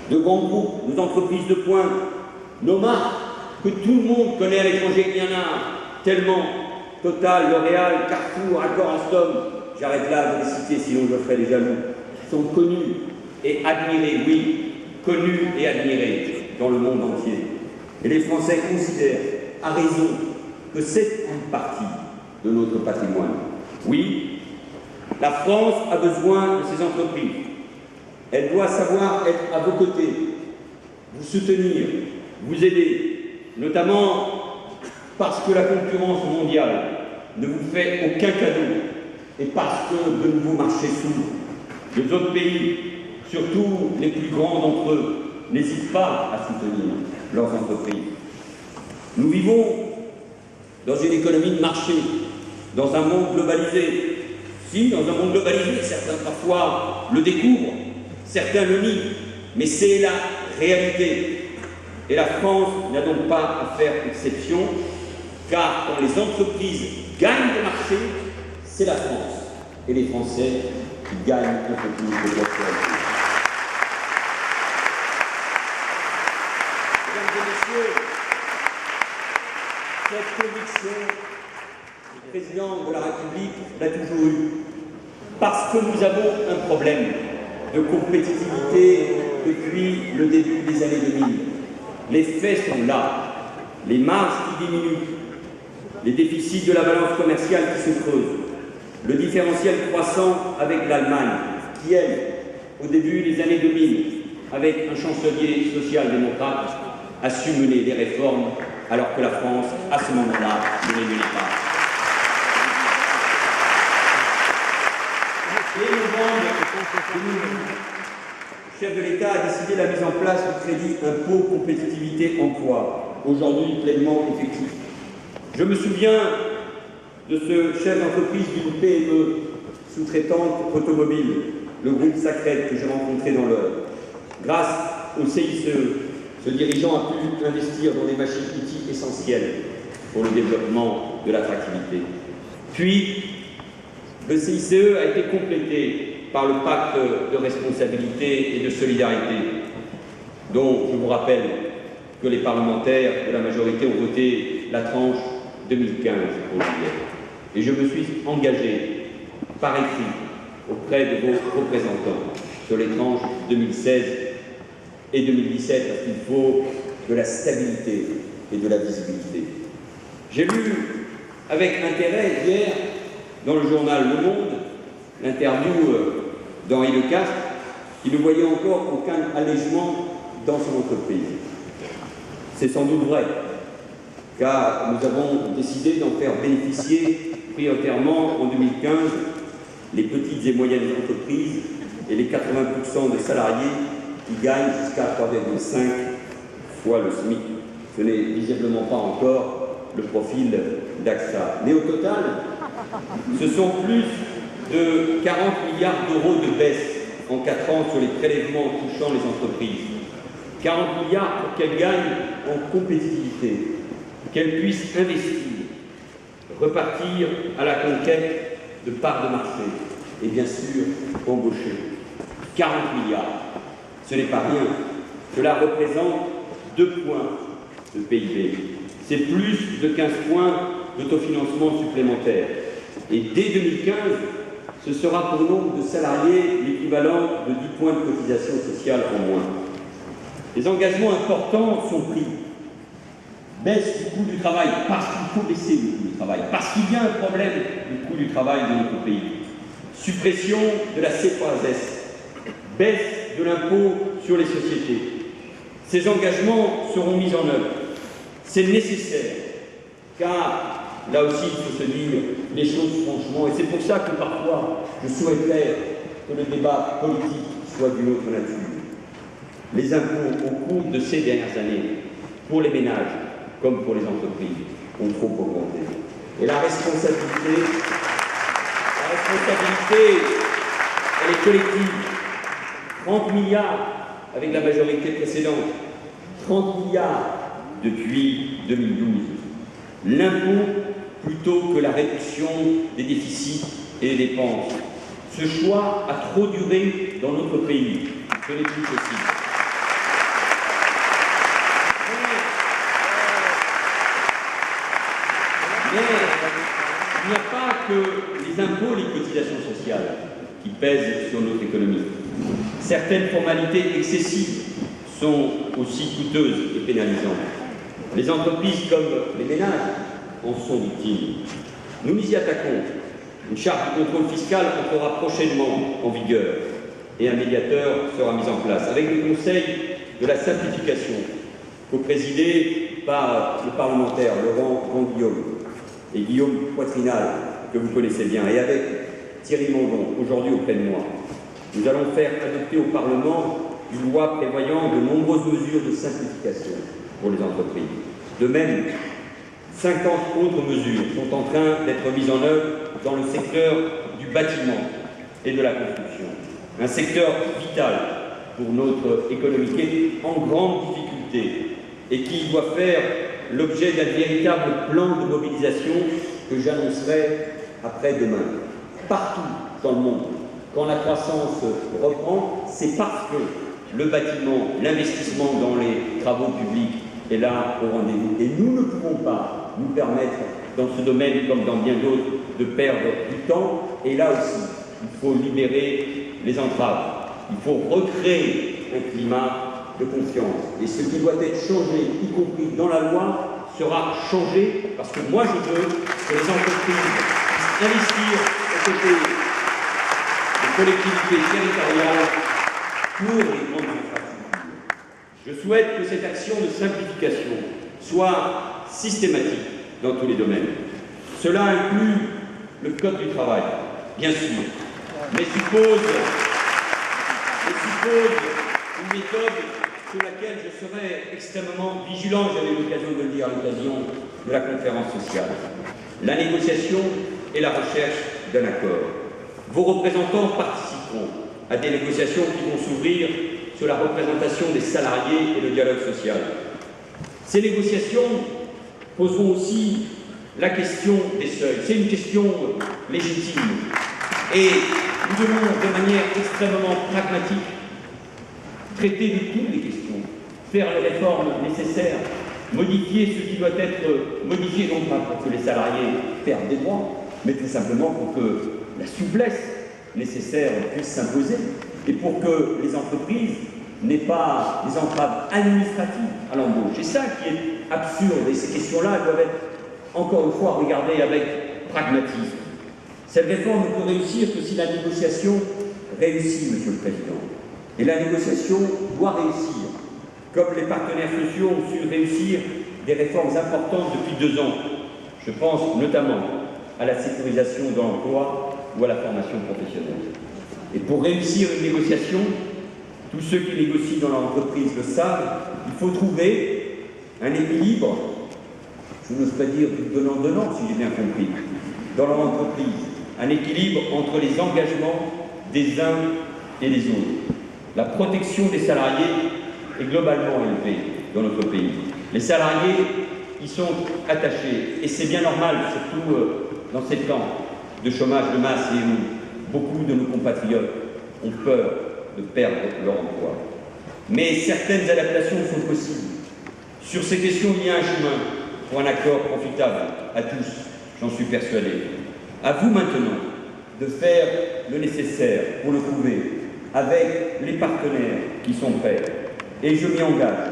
de grands groupes, nos entreprises de pointe, nos marques, que tout le monde connaît à l'étranger, il y en a tellement, Total, L'Oréal, Carrefour, Accor, Alstom, j'arrête là de les citer, sinon je ferai des jaloux, sont connus et admirés, oui, connus et admirés dans le monde entier. Et les Français considèrent, à raison, que c'est une partie de notre patrimoine. Oui, la France a besoin de ses entreprises. Elle doit savoir être à vos côtés, vous soutenir, vous aider, notamment parce que la concurrence mondiale ne vous fait aucun cadeau et parce que de nouveaux marchés s'ouvrent. Les autres pays, surtout les plus grands d'entre eux, n'hésitent pas à soutenir leurs entreprises. Nous vivons dans une économie de marché, dans un monde globalisé. Si, dans un monde globalisé, certains parfois le découvrent, certains le nient, mais c'est la réalité. Et la France n'a donc pas à faire exception, car quand les entreprises gagnent des marchés, c'est la France et les Français qui gagnent un peu plus de prospérité. Mesdames et messieurs, cette conviction, le président de la République l'a toujours eue, parce que nous avons un problème de compétitivité depuis le début des années 2000. Les faits sont là, les marges qui diminuent, les déficits de la balance commerciale qui se creusent, le différentiel croissant avec l'Allemagne, qui, elle, au début des années 2000, avec un chancelier social-démocrate, a su mener des réformes, alors que la France, à ce moment-là, ne les menait pas. Et le chef de l'État a décidé la mise en place du crédit impôt compétitivité emploi, aujourd'hui pleinement effectif. Je me souviens de ce chef d'entreprise d'une PME sous-traitante automobile, le groupe Sacred, que j'ai rencontré dans l'Eure. Grâce au CICE, ce dirigeant a pu investir dans des machines-outils essentielles pour le développement de l'attractivité. Puis, le CICE a été complété par le pacte de responsabilité et de solidarité, dont je vous rappelle que les parlementaires de la majorité ont voté la tranche 2015 au juillet. Et je me suis engagé par écrit auprès de vos représentants sur les tranches 2016 et 2017, parce qu'il faut de la stabilité et de la visibilité. J'ai lu avec intérêt hier, dans le journal Le Monde, l'interview d'Henri Lecastre, qui ne voyait encore aucun allègement dans son entreprise. C'est sans doute vrai, car nous avons décidé d'en faire bénéficier prioritairement en 2015 les petites et moyennes entreprises et les 80% de salariés qui gagnent jusqu'à 3,5 fois le SMIC. Ce n'est visiblement pas encore le profil d'AXA. Mais au total, ce sont plus de 40 milliards d'euros de baisse en 4 ans sur les prélèvements touchant les entreprises. 40 milliards pour qu'elles gagnent en compétitivité, qu'elles puissent investir, repartir à la conquête de parts de marché et bien sûr embaucher. 40 milliards, ce n'est pas rien. Cela représente 2 points de PIB. C'est plus de 15 points d'autofinancement supplémentaire. Et dès 2015, ce sera pour nombre de salariés l'équivalent de 10 points de cotisation sociale en moins. Les engagements importants sont pris. Baisse du coût du travail, parce qu'il faut baisser le coût du travail, parce qu'il y a un problème du coût du travail dans notre pays. Suppression de la C3S, baisse de l'impôt sur les sociétés. Ces engagements seront mis en œuvre. C'est nécessaire, car là aussi il faut se dire les choses franchement, et c'est pour ça que parfois je souhaiterais que le débat politique soit d'une autre nature. Les impôts au cours de ces dernières années, pour les ménages comme pour les entreprises, ont trop augmenté. Et la responsabilité, elle est collective. 30 milliards avec la majorité précédente, 30 milliards depuis 2012. L'impôt plutôt que la réduction des déficits et des dépenses. Ce choix a trop duré dans notre pays. Ce n'est plus possible. Mais il n'y a pas que les impôts, les cotisations sociales qui pèsent sur notre économie. Certaines formalités excessives sont aussi coûteuses et pénalisantes. Les entreprises comme les ménages en sont victimes. Nous nous y attaquons. Une charte de contrôle fiscal entrera prochainement en vigueur et un médiateur sera mis en place avec le Conseil de la simplification, co-présidé par le parlementaire Laurent Grandguillaume et Guillaume Poitrinal, que vous connaissez bien, et avec Thierry Mandon, aujourd'hui auprès de moi. Nous allons faire adopter au Parlement une loi prévoyant de nombreuses mesures de simplification pour les entreprises. De même, 50 autres mesures sont en train d'être mises en œuvre dans le secteur du bâtiment et de la construction. Un secteur vital pour notre économie qui est en grande difficulté et qui doit faire l'objet d'un véritable plan de mobilisation que j'annoncerai après-demain. Partout dans le monde, quand la croissance reprend, c'est parce que le bâtiment, l'investissement dans les travaux publics est là au rendez-vous. Et nous ne pouvons pas nous permettre, dans ce domaine comme dans bien d'autres, de perdre du temps. Et là aussi, il faut libérer les entraves. Il faut recréer un climat de confiance. Et ce qui doit être changé, y compris dans la loi, sera changé parce que moi je veux que les entreprises puissent investir aux côtés des collectivités territoriales pour les grandes infrastructures. Je souhaite que cette action de simplification soit systématique dans tous les domaines. Cela inclut le Code du travail, bien sûr, mais suppose une méthode sur laquelle je serai extrêmement vigilant, j'avais l'occasion de le dire à l'occasion de la conférence sociale. La négociation et la recherche d'un accord. Vos représentants participeront à des négociations qui vont s'ouvrir sur la représentation des salariés et le dialogue social. Ces négociations poseront aussi la question des seuils. C'est une question légitime. Et nous devons, de manière extrêmement pragmatique, traiter de toutes les questions, faire les réformes nécessaires, modifier ce qui doit être modifié, non pas pour que les salariés perdent des droits, mais tout simplement pour que la souplesse nécessaire puisse s'imposer et pour que les entreprises n'aient pas des entraves administratives à l'embauche. C'est ça qui est absurde et ces questions-là doivent être, encore une fois, regardées avec pragmatisme. Cette réforme ne peut réussir que si la négociation réussit, Monsieur le Président. Et la négociation doit réussir, comme les partenaires sociaux ont su réussir des réformes importantes depuis 2 ans. Je pense notamment à la sécurisation de l'emploi ou à la formation professionnelle. Et pour réussir une négociation, tous ceux qui négocient dans l'entreprise le savent, il faut trouver un équilibre, je n'ose pas dire du donnant-donnant, si j'ai bien compris, dans l'entreprise, un équilibre entre les engagements des uns et des autres. La protection des salariés est globalement élevée dans notre pays. Les salariés y sont attachés, et c'est bien normal, surtout dans ces temps de chômage de masse et où beaucoup de nos compatriotes ont peur de perdre leur emploi. Mais certaines adaptations sont possibles. Sur ces questions, il y a un chemin pour un accord profitable à tous, j'en suis persuadé. À vous maintenant de faire le nécessaire pour le trouver avec les partenaires qui sont prêts. Et je m'y engage.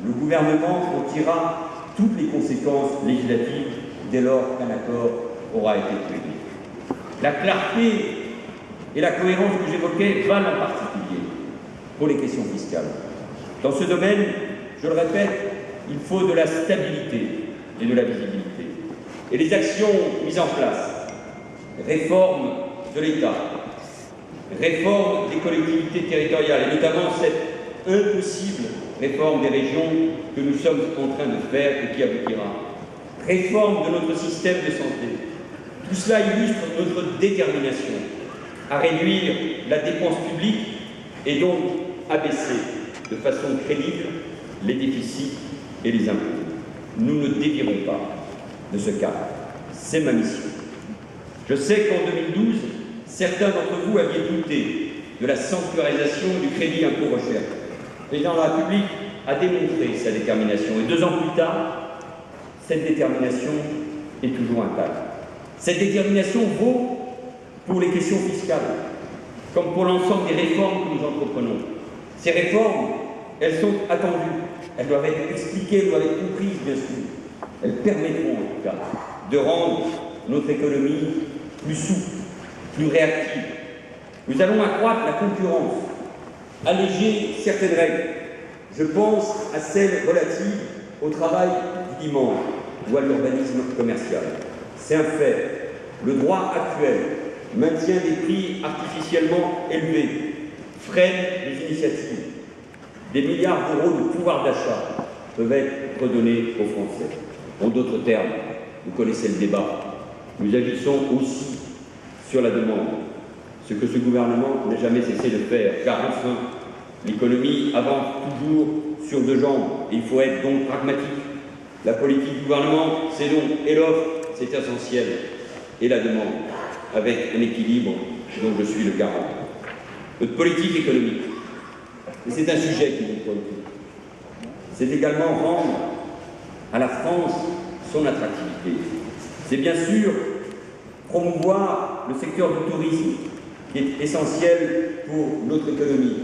Le gouvernement en tirera toutes les conséquences législatives dès lors qu'un accord aura été trouvé. La clarté et la cohérence que j'évoquais valent en particulier pour les questions fiscales. Dans ce domaine, je le répète, il faut de la stabilité et de la visibilité. Et les actions mises en place, réforme de l'État, réforme des collectivités territoriales, et notamment cette impossible réforme des régions que nous sommes en train de faire et qui aboutira, réforme de notre système de santé. Tout cela illustre notre détermination à réduire la dépense publique et donc à baisser de façon crédible les déficits et les impôts. Nous ne dévierons pas de ce cap. C'est ma mission. Je sais qu'en 2012, certains d'entre vous aviez douté de la sanctuarisation du crédit impôt recherche. Le président de la République a démontré sa détermination. Et 2 ans plus tard, cette détermination est toujours intacte. Cette détermination vaut pour les questions fiscales, comme pour l'ensemble des réformes que nous entreprenons. Ces réformes, elles sont attendues, elles doivent être expliquées, elles doivent être comprises, bien sûr. Elles permettront, en tout cas, de rendre notre économie plus souple, plus réactive. Nous allons accroître la concurrence, alléger certaines règles. Je pense à celles relatives au travail du dimanche ou à l'urbanisme commercial. C'est un fait. Le droit actuel maintient des prix artificiellement élevés, freine les initiatives. Des milliards d'euros de pouvoir d'achat peuvent être redonnés aux Français. En d'autres termes, vous connaissez le débat. Nous agissons aussi sur la demande, ce que ce gouvernement n'a jamais cessé de faire, car enfin, l'économie avance toujours sur deux jambes et il faut être donc pragmatique. La politique du gouvernement, c'est donc, et l'offre, c'est essentiel, et la demande, avec un équilibre dont je suis le garant. Notre politique économique, et c'est un sujet qui nous préoccupe, c'est également rendre à la France son attractivité. C'est bien sûr promouvoir le secteur du tourisme, qui est essentiel pour notre économie,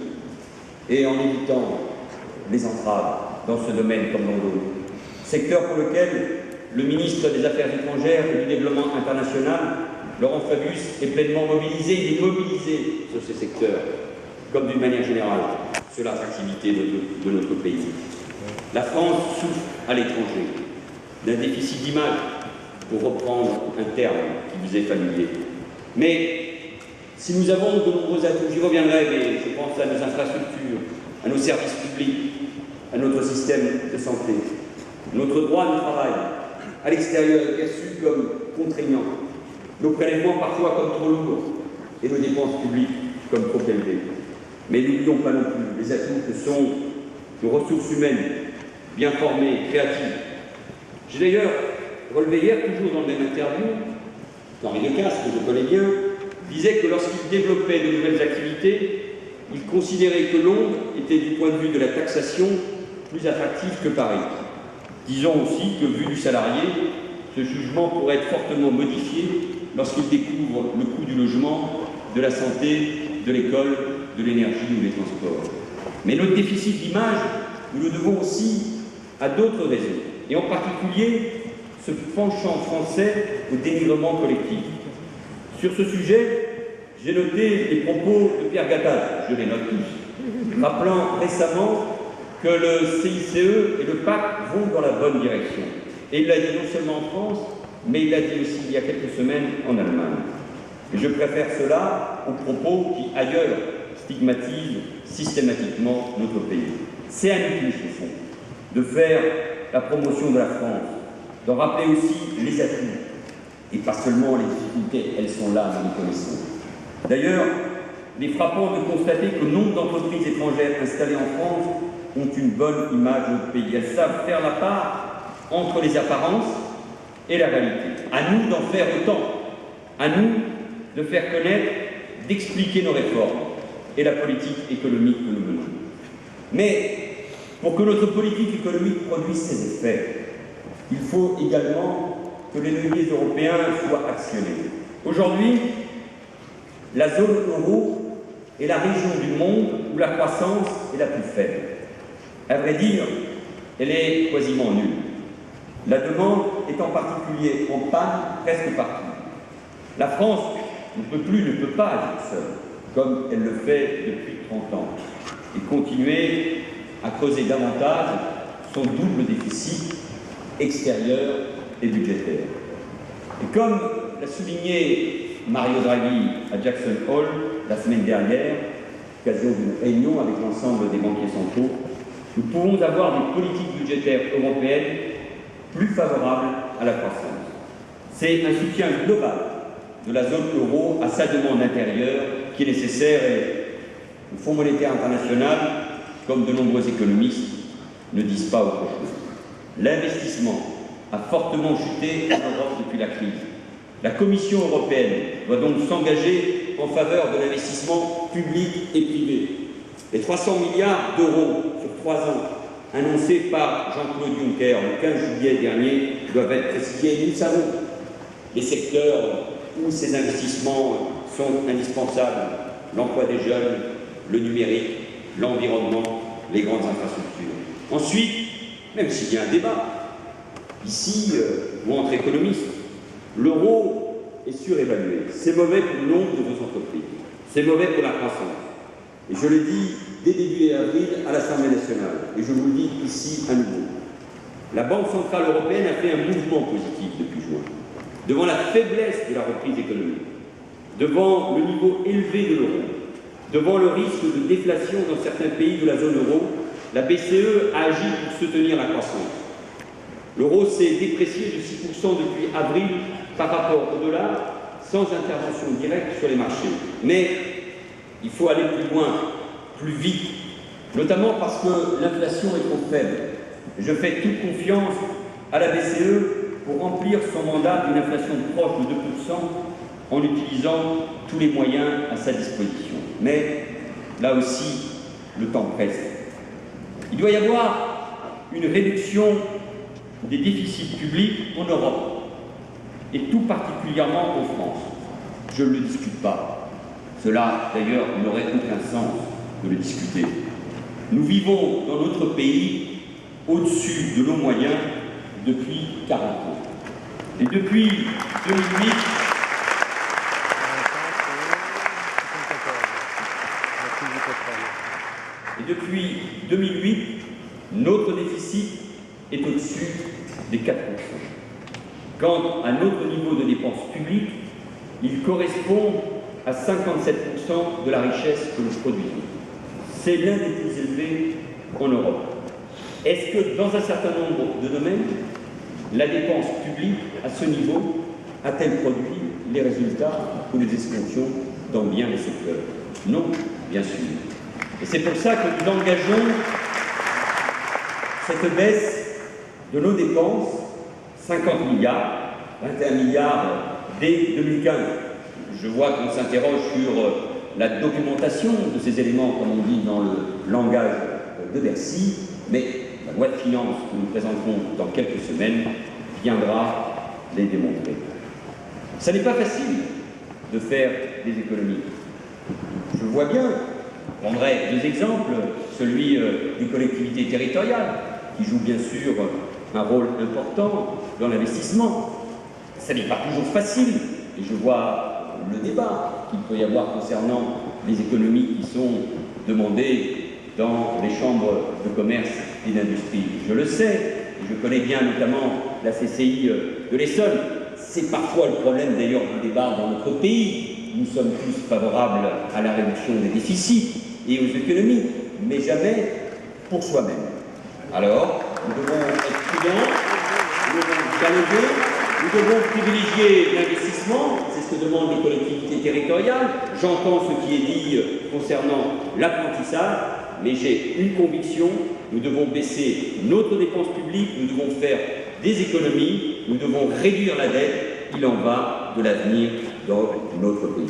et en évitant les entraves dans ce domaine comme dans d'autres. Secteur pour lequel le ministre des Affaires étrangères et du Développement international, Laurent Fabius, est pleinement mobilisé. Il est mobilisé sur ces secteurs, comme d'une manière générale, sur l'attractivité de notre pays. La France souffre à l'étranger d'un déficit d'image, pour reprendre un terme qui vous est familier. Mais si nous avons de nombreux atouts, j'y reviendrai, mais je pense à nos infrastructures, à nos services publics, à notre système de santé, notre droit du travail, à l'extérieur est perçu comme contraignant, nos prélèvements parfois comme trop lourds et nos dépenses publiques comme trop élevées. Mais n'oublions pas non plus les atouts que sont nos ressources humaines, bien formées, créatives. J'ai d'ailleurs relevé hier, toujours dans le même interview, Henri Lecas, que je connais bien, disait que lorsqu'il développait de nouvelles activités, il considérait que Londres était, du point de vue de la taxation, plus attractif que Paris. Disons aussi que, vu du salarié, ce jugement pourrait être fortement modifié lorsqu'il découvre le coût du logement, de la santé, de l'école, de l'énergie ou des transports. Mais notre déficit d'image, nous le devons aussi à d'autres raisons, et en particulier ce penchant français au dénigrement collectif. Sur ce sujet, j'ai noté les propos de Pierre Gattaz, je les note tous, rappelant récemment que le CICE et le PAC vont dans la bonne direction. Et il l'a dit non seulement en France, mais il l'a dit aussi il y a quelques semaines en Allemagne. Et je préfère cela aux propos qui, ailleurs, stigmatisent systématiquement notre pays. C'est à nous tous, au fond, de faire la promotion de la France, d'en rappeler aussi les atouts, et pas seulement les difficultés, elles sont là, nous les connaissons. D'ailleurs, il est frappant de constater que nombre d'entreprises étrangères installées en France ont une bonne image de notre pays. Elles savent faire la part entre les apparences et la réalité. À nous d'en faire autant, à nous de faire connaître, d'expliquer nos réformes et la politique économique que nous menons. Mais pour que notre politique économique produise ses effets, il faut également que les leviers européens soient actionnés. Aujourd'hui, la zone euro est la région du monde où la croissance est la plus faible. À vrai dire, elle est quasiment nulle. La demande est en particulier en panne presque partout. La France ne peut pas agir seule, comme elle le fait depuis 30 ans, et continuer à creuser davantage son double déficit extérieur et budgétaire. Et comme l'a souligné Mario Draghi à Jackson Hole la semaine dernière, occasion d'une réunion avec l'ensemble des banquiers centraux, nous pouvons avoir des politiques budgétaires européennes plus favorables à la croissance. C'est un soutien global de la zone euro à sa demande intérieure qui est nécessaire et le Fonds monétaire international, comme de nombreux économistes, ne disent pas autre chose. L'investissement a fortement chuté en Europe depuis la crise. La Commission européenne doit donc s'engager en faveur de l'investissement public et privé. Les 300 milliards d'euros sur 3 ans annoncés par Jean-Claude Juncker le 15 juillet dernier doivent être précisés. Nous savons les secteurs où ces investissements sont indispensables, l'emploi des jeunes, le numérique, l'environnement, les grandes infrastructures. Ensuite, même s'il y a un débat, ici ou entre économistes, l'euro est surévalué. C'est mauvais pour le nombre de vos entreprises, c'est mauvais pour la croissance. Et je l'ai dit dès début avril à l'Assemblée nationale, et je vous le dis ici à nouveau. La Banque centrale européenne a fait un mouvement positif depuis juin, devant la faiblesse de la reprise économique, devant le niveau élevé de l'euro, devant le risque de déflation dans certains pays de la zone euro. La BCE a agi pour soutenir la croissance. L'euro s'est déprécié de 6% depuis avril par rapport au dollar, sans intervention directe sur les marchés. Mais il faut aller plus loin, plus vite, notamment parce que l'inflation est trop faible. Je fais toute confiance à la BCE pour remplir son mandat d'une inflation proche de 2% en utilisant tous les moyens à sa disposition. Mais là aussi, le temps presse. Il doit y avoir une réduction des déficits publics en Europe, et tout particulièrement en France. Je ne le discute pas. Cela, d'ailleurs, n'aurait aucun sens de le discuter. Nous vivons dans notre pays au-dessus de nos moyens depuis 40 ans. Et depuis 2008, notre déficit est au-dessus des 4%. Quant à notre niveau de dépenses publiques, il correspond à 57% de la richesse que nous produisons. C'est l'un des plus élevés en Europe. Est-ce que dans un certain nombre de domaines, la dépense publique à ce niveau a-t-elle produit les résultats que nous escomptions dans bien des secteurs? Non, bien sûr. Et c'est pour ça que nous engageons cette baisse de nos dépenses, 50 milliards, 21 milliards dès 2015. Je vois qu'on s'interroge sur la documentation de ces éléments, comme on dit dans le langage de Bercy, mais la loi de finances que nous présenterons dans quelques semaines viendra les démontrer. Ça n'est pas facile de faire des économies. Je vois bien, je prendrai deux exemples, celui des collectivités territoriales, qui jouent bien sûr un rôle important dans l'investissement. Ça n'est pas toujours facile, et je vois le débat qu'il peut y avoir concernant les économies qui sont demandées dans les chambres de commerce et d'industrie. Je le sais, et je connais bien notamment la CCI de l'Essonne. C'est parfois le problème d'ailleurs du débat dans notre pays. Nous sommes tous favorables à la réduction des déficits et aux économies, mais jamais pour soi-même. Alors, nous devons être prudents, nous devons dialoguer, nous devons privilégier l'investissement, c'est ce que demandent les collectivités territoriales. J'entends ce qui est dit concernant l'apprentissage, mais j'ai une conviction, nous devons baisser notre dépense publique, nous devons faire des économies, nous devons réduire la dette, il en va de l'avenir dans notre pays.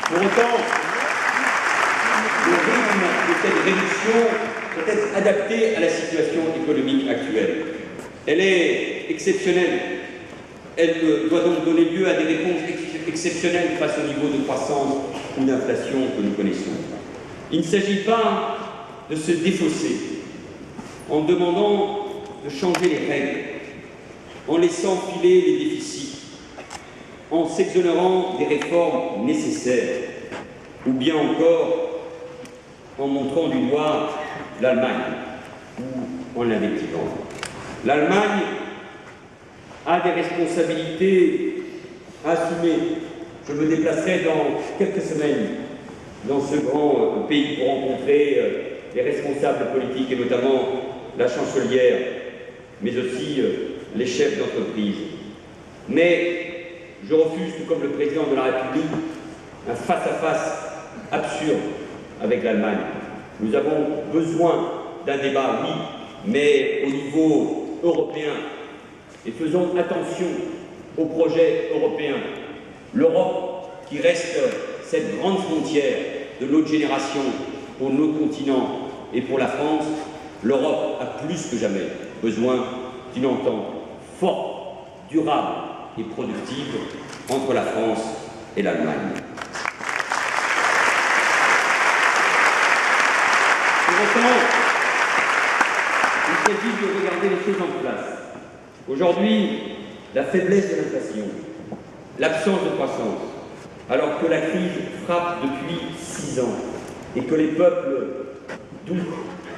Pour autant, le rythme de cette réduction peut être adapté à la situation économique actuelle. Elle est exceptionnelle. Elle doit donc donner lieu à des réponses exceptionnelles face au niveau de croissance ou d'inflation que nous connaissons. Il ne s'agit pas de se défausser en demandant de changer les règles, en laissant filer les déficits, en s'exonérant des réformes nécessaires, ou bien encore en montrant du doigt l'Allemagne ou en l'invectivant. L'Allemagne a des responsabilités à assumer. Je me déplacerai dans quelques semaines dans ce grand pays pour rencontrer les responsables politiques et notamment la chancelière, mais aussi les chefs d'entreprise. Mais je refuse, tout comme le président de la République, un face-à-face absurde avec l'Allemagne. Nous avons besoin d'un débat, oui, mais au niveau européen. Et faisons attention au projet européen. L'Europe, qui reste cette grande frontière de notre génération pour notre continent et pour la France, l'Europe a plus que jamais besoin d'une entente forte, durable, et productive entre la France et l'Allemagne. Pour autant, il s'agit de regarder les choses en place. Aujourd'hui, la faiblesse de l'inflation, l'absence de croissance, alors que la crise frappe depuis 6 ans et que les peuples doutent,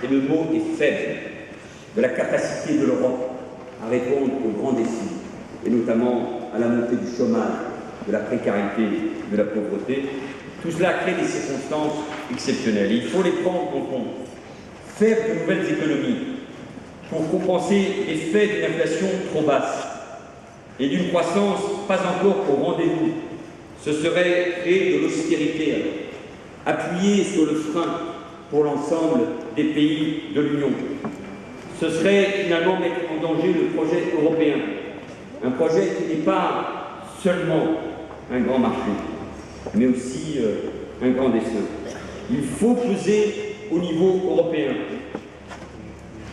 et le mot est faible, de la capacité de l'Europe à répondre aux grands défis, et notamment à la montée du chômage, de la précarité, de la pauvreté, tout cela crée des circonstances exceptionnelles. Il faut les prendre en compte. Faire de nouvelles économies pour compenser l'effet d'une inflation trop basse et d'une croissance pas encore au rendez-vous, ce serait créer de l'austérité, appuyer sur le frein pour l'ensemble des pays de l'Union. Ce serait finalement mettre en danger le projet européen, un projet qui n'est pas seulement un grand marché, mais aussi un grand dessein. Il faut peser au niveau européen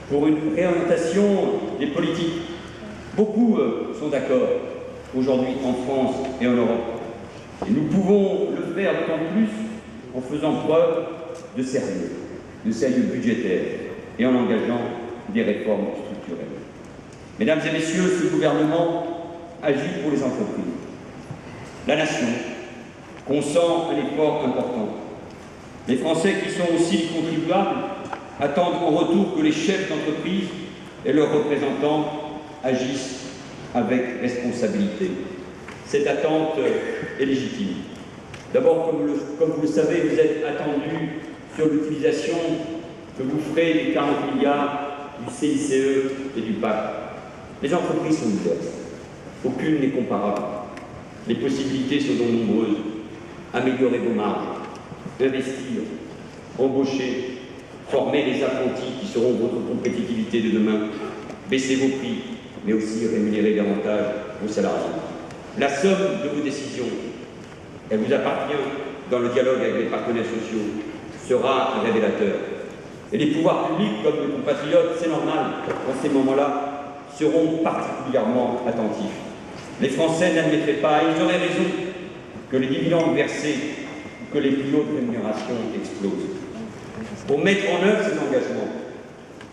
pour une réorientation des politiques. Beaucoup sont d'accord aujourd'hui en France et en Europe. Et nous pouvons le faire d'autant plus en faisant preuve de sérieux budgétaire et en engageant des réformes structurelles. Mesdames et messieurs, ce gouvernement agit pour les entreprises. La nation consent un effort important. Les Français, qui sont aussi les contribuables, attendent en retour que les chefs d'entreprise et leurs représentants agissent avec responsabilité. Cette attente est légitime. D'abord, comme vous le savez, vous êtes attendus sur l'utilisation que vous ferez des 40 milliards du CICE et du PAC. Les entreprises sont diverses. Aucune n'est comparable. Les possibilités sont donc nombreuses. Améliorer vos marges, investir, embaucher, former les apprentis qui seront votre compétitivité de demain, baisser vos prix, mais aussi rémunérer davantage vos salariés. La somme de vos décisions, elle vous appartient dans le dialogue avec les partenaires sociaux, sera un révélateur. Et les pouvoirs publics, comme nos compatriotes, c'est normal, dans ces moments-là, seront particulièrement attentifs. Les Français n'admettraient pas, et ils auraient raison, que les dividendes versés, que les plus hautes rémunérations explosent. Pour mettre en œuvre ces engagements,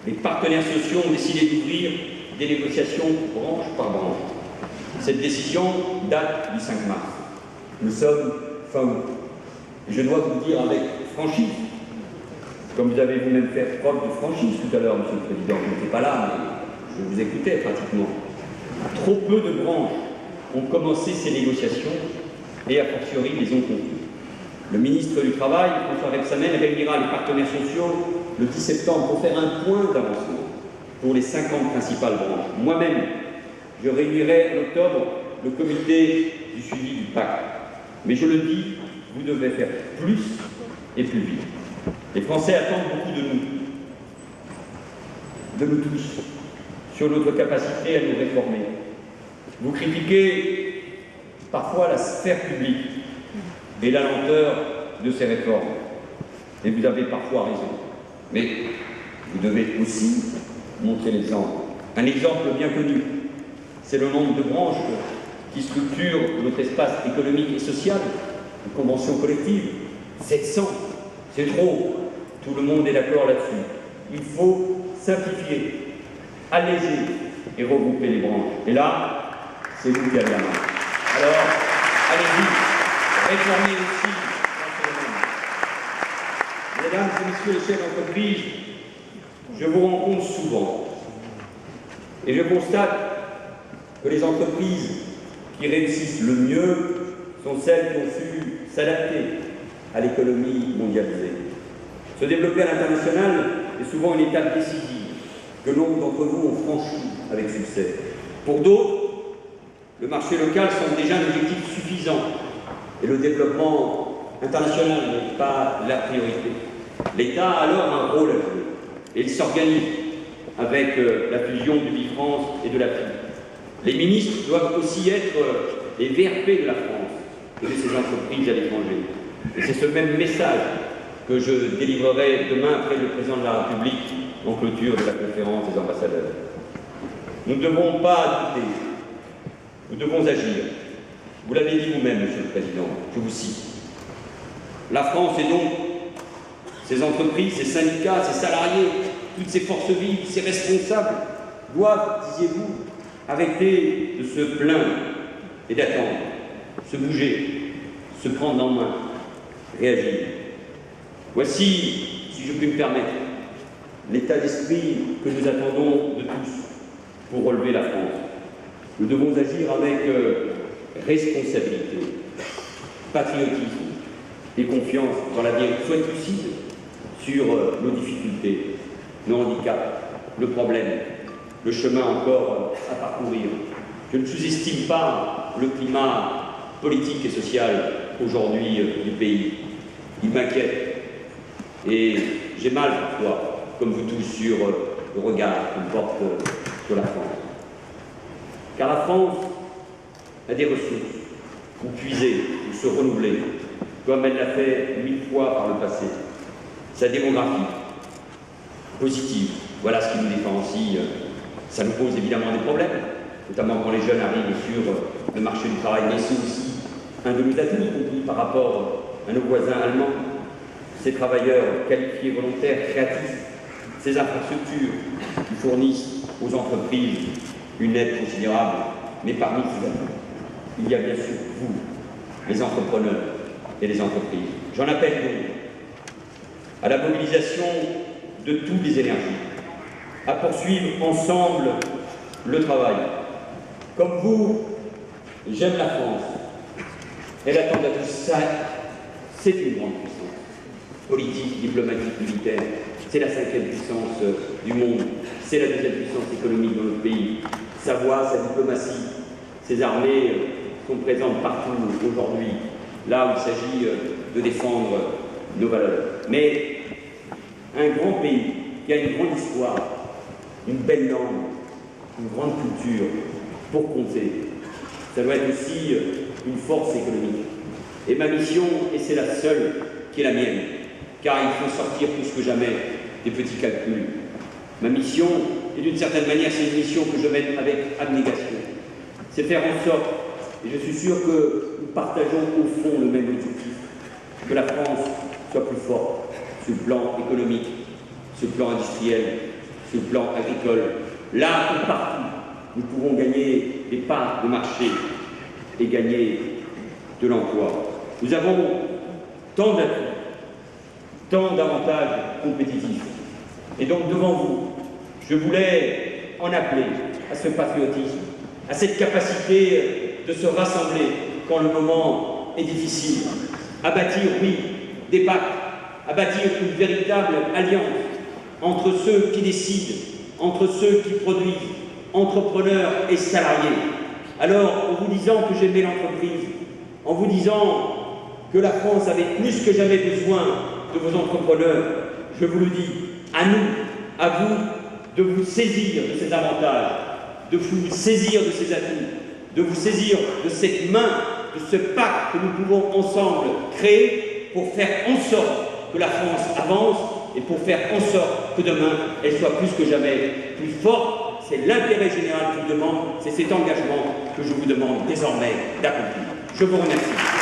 les partenaires sociaux ont décidé d'ouvrir des négociations branche par branche. Cette décision date du 5 mars. Nous sommes fin août. Et je dois vous dire avec franchise, comme vous avez vous-même fait preuve de franchise tout à l'heure, Monsieur le Président, je n'étais pas là, mais je vous écoutais pratiquement. Trop peu de branches ont commencé ces négociations et a fortiori les ont conclues. Le ministre du Travail, François Rebsamen, réunira les partenaires sociaux le 10 septembre pour faire un point d'avancement pour les 50 principales branches. Moi-même, je réunirai en octobre le comité du suivi du PAC. Mais je le dis, vous devez faire plus et plus vite. Les Français attendent beaucoup de nous tous, sur notre capacité à nous réformer. Vous critiquez parfois la sphère publique et la lenteur de ces réformes. Et vous avez parfois raison. Mais vous devez aussi montrer l'exemple. Un exemple bien connu, c'est le nombre de branches qui structurent notre espace économique et social, une convention collective. 700, c'est trop. Tout le monde est d'accord là-dessus. Il faut simplifier, alléger et regrouper les branches. Et là, c'est vous qui avez la main. Alors, allez-y, réformez aussi dans ce domaine. Mesdames et messieurs les chefs d'entreprise, je vous rencontre souvent et je constate que les entreprises qui réussissent le mieux sont celles qui ont su s'adapter à l'économie mondialisée. Se développer à l'international est souvent une étape décisive que nombre d'entre vous ont franchie avec succès. Pour d'autres, le marché local semble déjà un objectif suffisant et le développement international n'est pas la priorité. L'État a alors un rôle à jouer et il s'organise avec la fusion du Bifrance et de la FIB. Les ministres doivent aussi être les VRP de la France et de ses entreprises à l'étranger. Et c'est ce même message que je délivrerai demain après le président de la République en clôture de la conférence des ambassadeurs. Nous ne devons pas douter Nous devons agir. Vous l'avez dit vous-même, Monsieur le Président, je vous cite. La France et donc ses entreprises, ses syndicats, ses salariés, toutes ses forces vives, ses responsables doivent, disiez-vous, arrêter de se plaindre et d'attendre, se bouger, se prendre en main, réagir. Voici, si je puis me permettre, l'état d'esprit que nous attendons de tous pour relever la France. Nous devons agir avec responsabilité, patriotisme et confiance dans l'avenir. Soyez lucides sur nos difficultés, nos handicaps, le problème, le chemin encore à parcourir. Je ne sous-estime pas le climat politique et social aujourd'hui du pays. Il m'inquiète et j'ai mal parfois, comme vous tous, sur le regard qu'on porte sur la France. Car la France a des ressources pour puiser, pour se renouveler, comme elle l'a fait 1000 fois par le passé. Sa démographie positive, voilà ce qui nous différencie. Ça nous pose évidemment des problèmes, notamment quand les jeunes arrivent sur le marché du travail, mais c'est aussi un de nos atouts, y compris par rapport à nos voisins allemands, ces travailleurs qualifiés, volontaires, créatifs, ces infrastructures qui fournissent aux entreprises une aide considérable, mais parmi ces atouts, il y a bien sûr vous, les entrepreneurs et les entreprises. J'en appelle donc à la mobilisation de toutes les énergies, à poursuivre ensemble le travail. Comme vous, j'aime la France. Elle attend à tout ça. C'est une grande puissance politique, diplomatique, militaire. C'est la 5e puissance du monde. C'est la 2e puissance économique dans notre pays. Sa voix, sa diplomatie, ses armées sont présentes partout aujourd'hui, là où il s'agit de défendre nos valeurs. Mais un grand pays qui a une grande histoire, une belle langue, une grande culture, pour compter, ça doit être aussi une force économique. Et ma mission, et c'est la seule qui est la mienne, car il faut sortir plus que jamais des petits calculs. Ma mission, et d'une certaine manière, c'est une mission que je mène avec abnégation. C'est faire en sorte, et je suis sûr que nous partageons au fond le même objectif, que la France soit plus forte sur le plan économique, sur le plan industriel, sur le plan agricole. Là où partout, nous pouvons gagner des parts de marché et gagner de l'emploi. Nous avons tant d'atouts, tant d'avantages compétitifs. Et donc devant vous, je voulais en appeler à ce patriotisme, à cette capacité de se rassembler quand le moment est difficile, à bâtir, oui, des pactes, à bâtir une véritable alliance entre ceux qui décident, entre ceux qui produisent, entrepreneurs et salariés. Alors, en vous disant que j'aimais l'entreprise, en vous disant que la France avait plus que jamais besoin de vos entrepreneurs, je vous le dis, à nous, à vous, de vous saisir de ces avantages, de vous saisir de ces atouts, de vous saisir de cette main, de ce pacte que nous pouvons ensemble créer pour faire en sorte que la France avance et pour faire en sorte que demain, elle soit plus que jamais plus forte. C'est l'intérêt général qui demande, c'est cet engagement que je vous demande désormais d'accomplir. Je vous remercie.